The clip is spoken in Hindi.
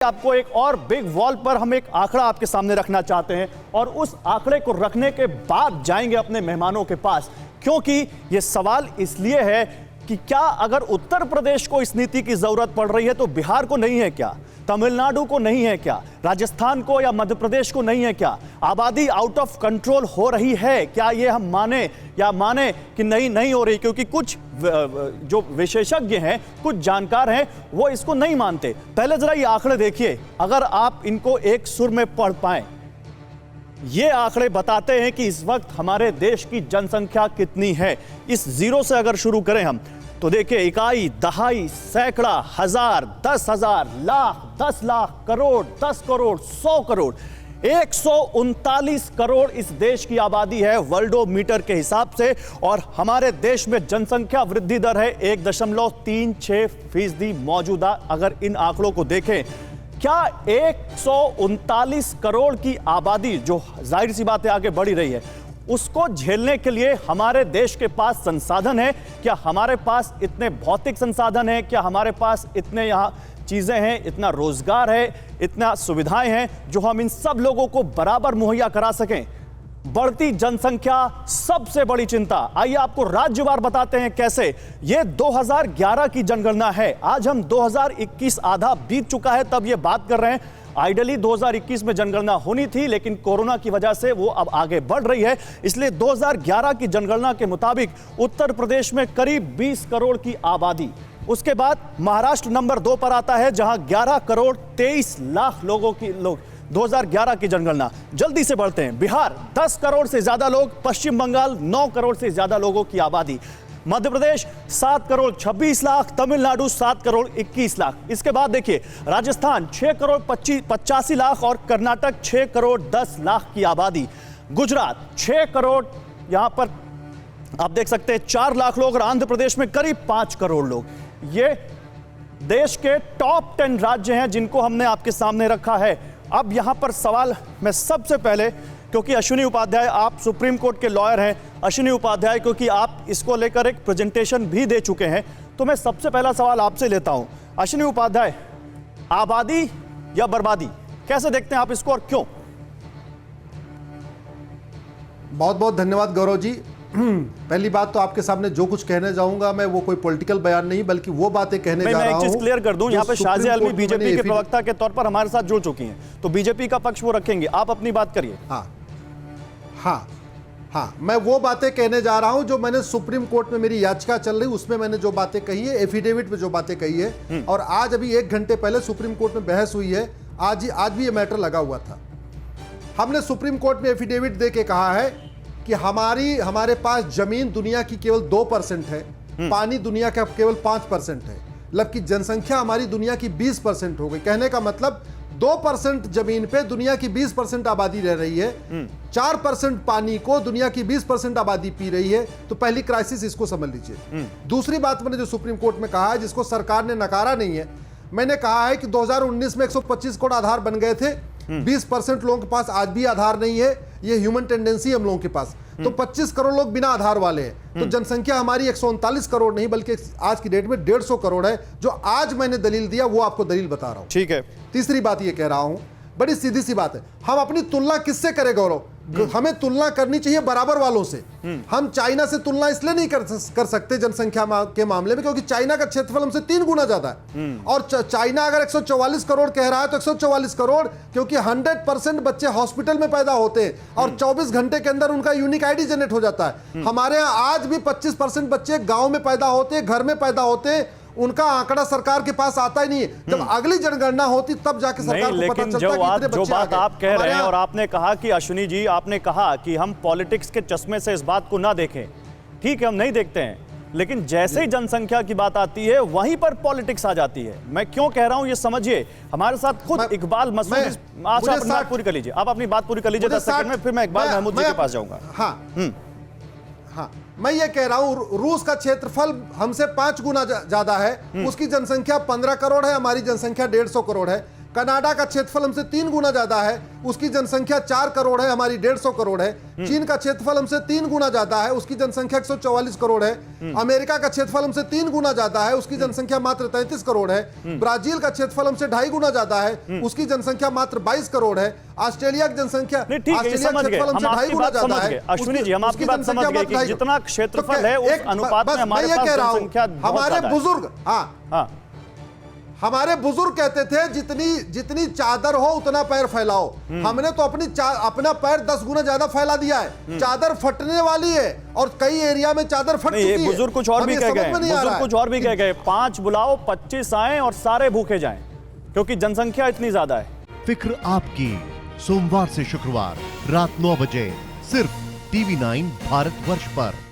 आपको एक और बिग वॉल पर हम एक आंकड़ा आपके सामने रखना चाहते हैं और उस आंकड़े को रखने के बाद जाएंगे अपने मेहमानों के पास, क्योंकि यह सवाल इसलिए है कि क्या अगर उत्तर प्रदेश को इस नीति की जरूरत पड़ रही है तो बिहार को नहीं है क्या, तमिलनाडु को नहीं है क्या, राजस्थान को या मध्य प्रदेश को नहीं है क्या? आबादी आउट ऑफ कंट्रोल हो रही है क्या, ये हम माने कि नहीं हो रही? क्योंकि कुछ जो विशेषज्ञ हैं, कुछ जानकार हैं, वो इसको नहीं मानते। पहले जरा ये आंकड़े देखिए, अगर आप इनको एक सुर में पढ़ पाएं। ये आंकड़े बताते हैं कि इस वक्त हमारे देश की जनसंख्या कितनी है। इस जीरो से अगर शुरू करें हम तो देखिए, इकाई, दहाई, सैकड़ा, हजार, 10,000, लाख, 10 लाख, करोड़, 10 करोड़, 100 करोड़, 139 करोड़ इस देश की आबादी है वर्ल्डोमीटर के हिसाब से। और हमारे देश में जनसंख्या वृद्धि दर है 1.36% मौजूदा। अगर इन आंकड़ों को देखें, क्या 139 करोड़ की आबादी, जो जाहिर सी बात है आगे बढ़ी रही है, उसको झेलने के लिए हमारे देश के पास संसाधन है? क्या हमारे पास इतने भौतिक संसाधन है? क्या हमारे पास इतने यहाँ चीजें हैं, इतना रोजगार है, इतना सुविधाएं हैं जो हम इन सब लोगों को बराबर मुहैया करा सकें? बढ़ती जनसंख्या सबसे बड़ी चिंता। आइए आपको राज्यवार बताते हैं कैसे। ये 2011 की जनगणना है, आज हम 2021 आधा बीत चुका है तब ये बात कर रहे हैं। आइडियली 2021 में जनगणना होनी थी, लेकिन कोरोना की वजह से वो अब आगे बढ़ रही है। इसलिए 2011 की जनगणना के मुताबिक उत्तर प्रदेश में करीब 20 करोड़ की आबादी। उसके बाद महाराष्ट्र नंबर 2 पर आता है, जहां 11 करोड़ 23 लाख लोगों की 2011 की जनगणना। जल्दी से बढ़ते हैं, बिहार 10 करोड़ से ज्यादा लोग, पश्चिम बंगाल 9 करोड़ से ज्यादा लोगों की आबादी, मध्य प्रदेश 7 करोड़ 26 लाख, तमिलनाडु 7 करोड़ 21 लाख। इसके बाद देखिए, राजस्थान 6 करोड़ 85 लाख और कर्नाटक 6 करोड़ 10 लाख की आबादी। गुजरात 6 करोड़, यहां पर आप देख सकते हैं 4 लाख लोग, और आंध्र प्रदेश में करीब 5 करोड़ लोग। ये देश के टॉप 10 राज्य हैं जिनको हमने आपके सामने रखा है। अब यहां पर सवाल, मैं सबसे पहले, क्योंकि अश्विनी उपाध्याय, आप सुप्रीम कोर्ट के लॉयर हैं, अश्विनी उपाध्याय, क्योंकि आप इसको लेकर एक प्रेजेंटेशन भी दे चुके हैं, तो मैं सबसे पहला सवाल आपसे लेता हूं। अश्विनी उपाध्याय, आबादी या बर्बादी, कैसे देखते हैं आप इसको और क्यों? बहुत बहुत धन्यवाद गौरव जी। पहली बात तो आपके सामने जो कुछ कहने जाऊंगा मैं, वो कोई पॉलिटिकल बयान नहीं, बल्कि वो बातें कहने जा रहा हूं। मैं एक चीज क्लियर कर दूं, यहां पे शाजिया अलवी बीजेपी के प्रवक्ता के तौर पर हमारे साथ जुड़ चुकी हैं, तो बीजेपी का पक्ष वो रखेंगे, आप अपनी बात करिए। हाँ, मैं वो बातें कहने जा रहा हूं जो मैंने सुप्रीम कोर्ट में, मेरी याचिका चल रही, उसमें मैंने जो बातें कही है, एफिडेविट में जो बातें कही है, और आज अभी 1 घंटे पहले सुप्रीम कोर्ट में बहस हुई है। आज भी ये मैटर लगा हुआ था। हमने सुप्रीम कोर्ट में एफिडेविट दे के कहा है कि हमारे पास जमीन दुनिया की केवल 2% है, पानी दुनिया का केवल 5% है, जबकि जनसंख्या हमारी दुनिया की 20% हो गई। कहने का मतलब 2% जमीन पे दुनिया की 20% आबादी रह रही है, 4% पानी को दुनिया की 20% आबादी पी रही है। तो पहली क्राइसिस इसको समझ लीजिए। दूसरी बात मैंने जो सुप्रीम कोर्ट में कहा है, जिसको सरकार ने नकारा नहीं है, मैंने कहा है कि 2019 में 125 करोड़ आधार बन गए थे, 20% लोगों के पास आज भी आधार नहीं है, ये ह्यूमन टेंडेंसी हम लोगों के पास। तो 25 करोड़ लोग बिना आधार वाले हैं, तो जनसंख्या हमारी 139 करोड़ नहीं बल्कि आज की डेट में 150 करोड़ है। जो आज मैंने दलील दिया वो आपको दलील बता रहा हूं। ठीक है। तीसरी बात ये कह रहा हूं, बड़ी सीधी सी बात है, हम अपनी तुलना किससे करें गौरव? हमें तुलना करनी चाहिए बराबर वालों से। हम चाइना से तुलना इसलिए नहीं कर सकते जनसंख्या के मामले में, क्योंकि चाइना का क्षेत्रफल हमसे 3 गुना ज्यादा है। और चाइना अगर 144 करोड़ कह रहा है तो 144 करोड़, क्योंकि 100% बच्चे हॉस्पिटल में पैदा होते हैं और 24 घंटे के अंदर उनका यूनिक आईडी जनरेट हो जाता है। हमारे यहाँ आज भी 25% बच्चे गांव में पैदा होते हैं, घर में पैदा होते हैं, उनका आंकड़ा सरकार के पास आता ही नहीं है। जब अगली जनगणना होती तब जाके सरकार को पता चलता है कि इतने बच्चे जो बात आप कह रहे हैं, और आपने कहा कि अश्विनी जी, आपने कहा कि हम पॉलिटिक्स के चश्मे से इस बात को ना देखें, ठीक है, हम नहीं देखते हैं, लेकिन जैसे ही जनसंख्या की बात आती है वहीं पर पॉलिटिक्स आ जाती है। मैं क्यों कह रहा हूं ये समझिए। हमारे साथ खुद इकबाल मसूद, आप अपनी बात पूरी कर लीजिए, आप अपनी बात पूरी कर लीजिए 10 सेकंड में, फिर मैं इकबाल महमूद जी के पास जाऊंगा। हाँ, मैं ये कह रहा हूं, रूस का क्षेत्रफल हमसे 5 गुना ज्यादा है, उसकी जनसंख्या 15 करोड़ है, हमारी जनसंख्या 150 करोड़ है। कनाडा का क्षेत्रफल हमसे 3 गुना ज्यादा है, उसकी जनसंख्या 4 करोड़ है, हमारी 150 करोड़ है। चीन का क्षेत्रफल हमसे 3 गुना ज्यादा है, उसकी जनसंख्या 144 करोड़ है। अमेरिका का क्षेत्रफल हमसे 3 गुना ज्यादा है, उसकी जनसंख्या मात्र 33 करोड़ है। ब्राजील का क्षेत्रफल हमसे 2.5 गुना ज्यादा है, उसकी जनसंख्या मात्र 22 करोड़ है। ऑस्ट्रेलिया की जनसंख्या, नहीं, ठीक है, समझ गए, हम आपकी बात समझ गए। अश्विनी जी, हम आपकी बात समझ गए कि जितना क्षेत्रफल है उस अनुपात में हमारे पास जनसंख्या बहुत ज्यादा है। बुजुर्ग, हाँ, हमारे बुजुर्ग कहते थे जितनी चादर हो उतना पैर फैलाओ। हमने तो अपना पैर 10 गुना ज्यादा फैला दिया है। चादर फटने वाली है और कई एरिया में चादर फट चुकी है। बुजुर्ग कुछ और भी कह गए, बुजुर्ग कुछ और भी कह गए, 5 बुलाओ 25 आए और सारे भूखे जाएं, क्योंकि जनसंख्या इतनी ज्यादा है। फिक्र आपकी, सोमवार से शुक्रवार रात 9 बजे सिर्फ TV9 भारतवर्ष पर।